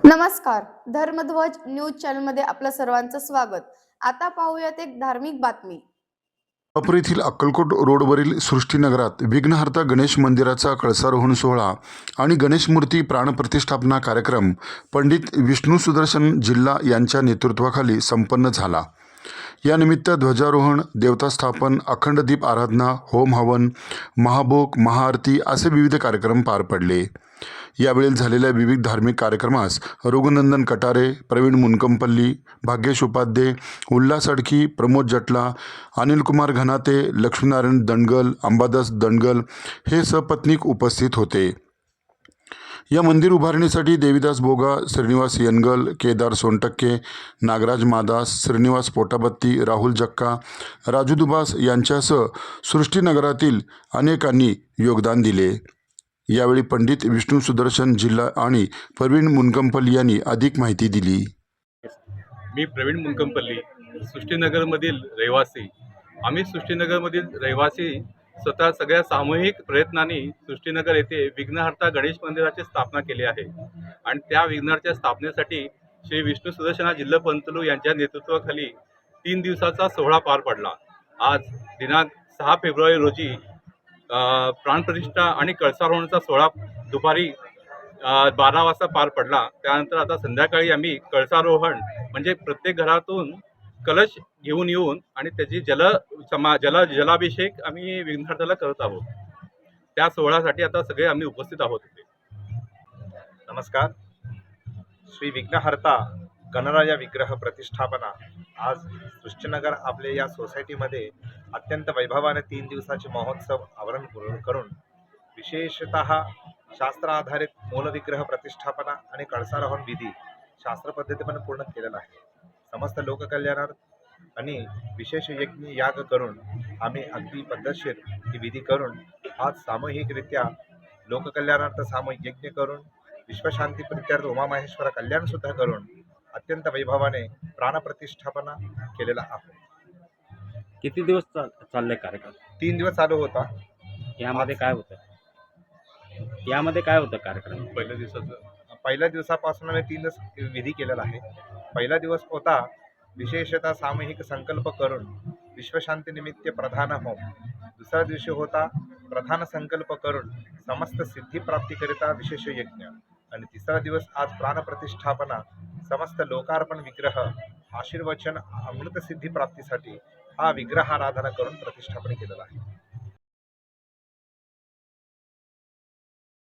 नमस्कार. धर्मध्वज न्यूज चॅनलमध्ये आपलं सर्वांचं स्वागत. आता पाहूयात एक धार्मिक बातमी. कोल्हापूर येथील अक्कलकोट रोडवरील सृष्टीनगरात विघ्नहर्ता गणेश मंदिराचा कळसारोहण सोहळा आणि गणेश मूर्ती प्राणप्रतिष्ठापना कार्यक्रम पंडित विष्णू सुदर्शन जिल्हा यांच्या नेतृत्वाखाली संपन्न झाला. यानिमित्त ध्वजारोहण, देवतास्थापन, अखंड दीप आराधना, होम हवन, महाभोग, महाआरती असे विविध कार्यक्रम पार पडले. यावेळी झालेल्या विविध धार्मिक कार्यक्रमास रघुनंदन कटारे, प्रवीण मुनकंपल्ली, भाग्येश उपाध्ये, उल्हास अडकी, प्रमोद जटला, अनिलकुमार घनाते, लक्ष्मीनारायण दंडगल, अंबादास दंडगल हे सपत्नीक उपस्थित होते. या मंदिर उभारणीसाठी देवीदास बोगा, श्रीनिवास यनगल, केदार सोनटक्के, नागराज मादास, श्रीनिवास पोटाबत्ती, राहुल जक्का, राजू दुबास यांच्यासह सृष्टीनगरातील अनेकांनी योगदान दिले. यावेळी पंडित विष्णू सुदर्शन जिल्हा आणि प्रवीण मुनकंपल्ली यांनी अधिक माहिती दिली. मी प्रवीण मुनकंपल्ली, सृष्टीनगरमधील रहिवासी. आम्ही सृष्टीनगरमधील रहिवासी स्वतः सगळ्या सामूहिक प्रयत्नांनी सृष्टीनगर येथे विघ्नहर्ता गणेश मंदिराची स्थापना केली आहे आणि त्या विघ्नहर्त्या स्थापनेसाठी श्री विष्णू सुदर्शना जिल्हा पंतलू यांच्या नेतृत्वाखाली 3 दिवसाचा सोहळा पार पडला. आज दिनांक 6 फेब्रुवारी रोजी प्राणप्रतिष्ठा आणि कळसारोहणाचा सोहळा दुपारी 12 वाजता पार पडला. त्यानंतर आता संध्याकाळी आम्ही कळसारोहण म्हणजे प्रत्येक घरातून कलश घेऊन येऊन आणि त्याची जलाभिषेक आम्ही विघ्नहर्त्याला करत आहोत. त्या सोहळ्यासाठी आता सगळे आम्ही उपस्थित आहोत. नमस्कार. श्री विघ्नहर्ता गणराया विग्रह प्रतिष्ठापना आज सृष्टीनगर आपल्या या सोसायटीमध्ये अत्यंत वैभवाने 3 दिवसाचे महोत्सव आवरण करून विशेषतः शास्त्र आधारित मूलविग्रह प्रतिष्ठापना आणि कळसारोहण विधी शास्त्र पद्धतीने पूर्ण केलेला आहे. समस्त लोककल्याणार्थ आणि विशेष यज्ञ याग करून आम्ही अगदी पद्धतशीर ही विधी करून आज सामूहिकरित्या लोककल्याणार्थ सामूहिक यज्ञ करून विश्वशांती प्रित्यर्थ उमामहेश्वर कल्याण सुद्धा करून अत्यंत वैभवाने प्राणप्रतिष्ठापना केलेला आहे. किती दिवस चालले कार्यक्रम? 3 दिवस चालू होता. यामध्ये काय होतं कार्यक्रम? पहिल्या दिवसापासून आम्ही 3 दिवस विधी केलेला आहे. पहिला दिवस होता विशेषतः सामूहिक संकल्प करून विश्वशांती निमित्त प्रधान होम. दुसऱ्या दिवशी होता प्रधान संकल्प करून समस्त सिद्धिप्राप्तीकरिता विशेष यज्ञ. आणि तिसरा दिवस आज प्राणप्रतिष्ठापना समस्त लोकार्पण विग्रह आशीर्वचन अमृत सिद्धी प्राप्तीसाठी हा विग्रहाराधना करून प्रतिष्ठापन केलेला आहे.